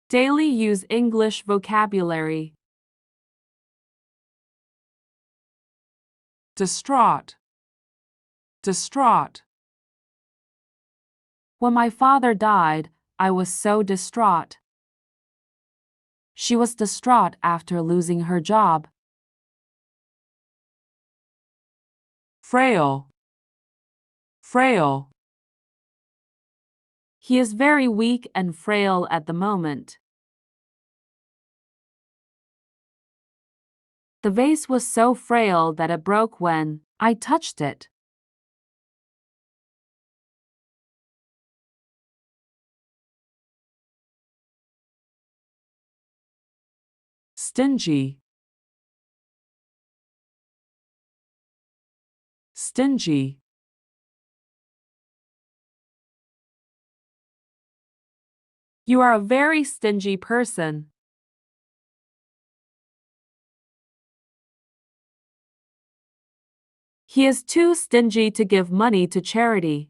Daily use English vocabulary. Distraught. Distraught. When my father died, I was so distraught. She was distraught after losing her job. Frail. Frail. He is very weak and frail at the moment. The vase was so frail that it broke when I touched it. Stingy. Stingy. You are a very stingy person. He is too stingy to give money to charity.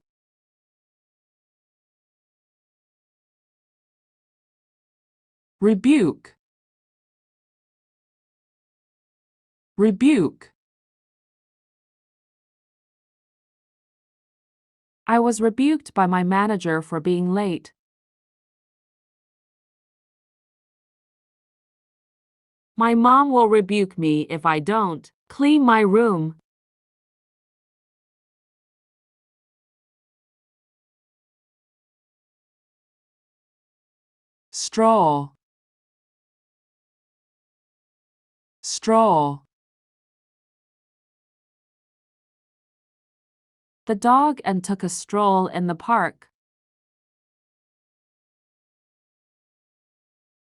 Rebuke. Rebuke. I was rebuked by my manager for being late. My mom will rebuke me if I don't clean my room. Stroll. Stroll. The dog and took a stroll in the park.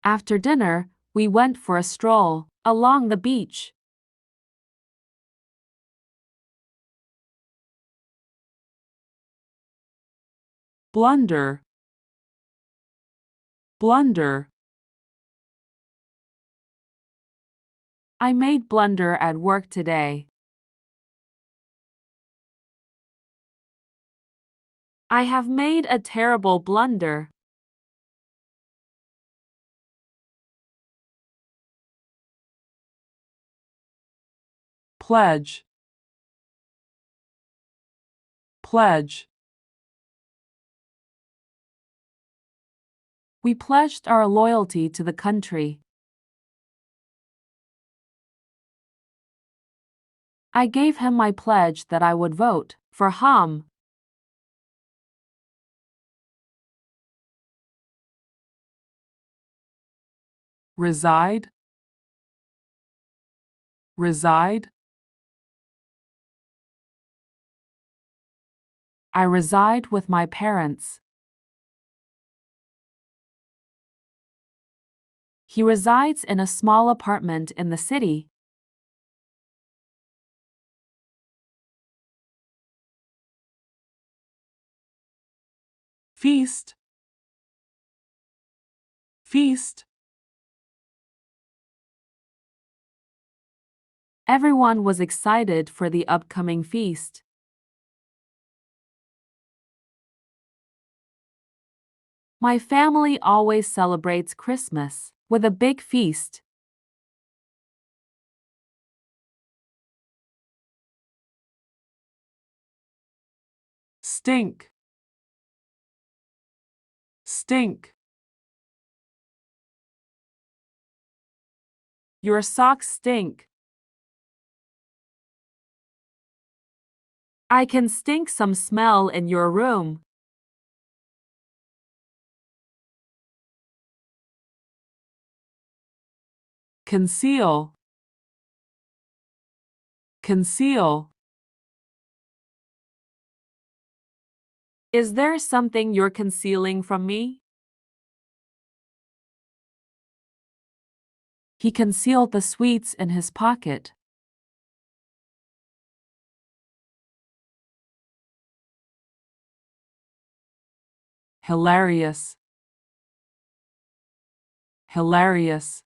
After dinner, we went for a stroll along the beach. Blunder. Blunder. I made blunder at work today. I have made a terrible blunder. Pledge. Pledge. We pledged our loyalty to the country. I gave him my pledge that I would vote for him. Reside. Reside. I reside with my parents. He resides in a small apartment in the city. Feast. Feast. Everyone was excited for the upcoming feast. My family always celebrates Christmas with a big feast. Stink. Stink. Your socks stink. I can stink some smell in your room. Conceal. Conceal. Is there something you're concealing from me? He concealed the sweets in his pocket. Hilarious. Hilarious.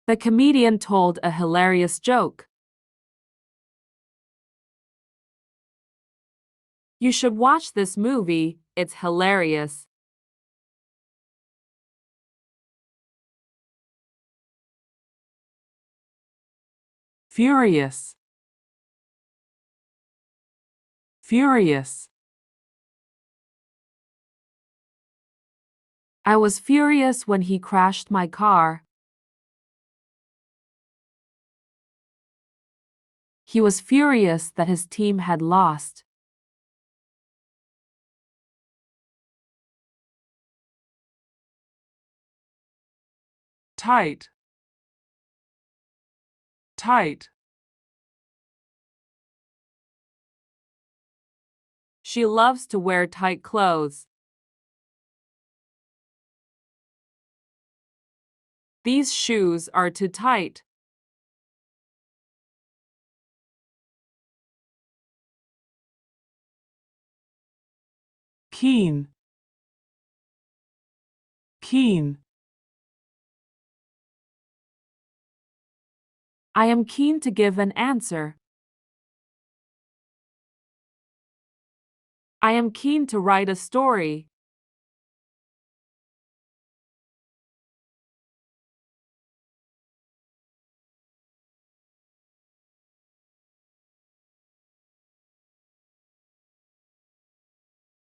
The comedian told a hilarious joke. You should watch this movie It's hilarious. Furious. Furious. I was furious when he crashed my car. He was furious that his team had lost. Tight. Tight. She loves to wear tight clothes. These shoes are too tight. Keen. Keen. I am keen to give an answer. I am keen to write a story.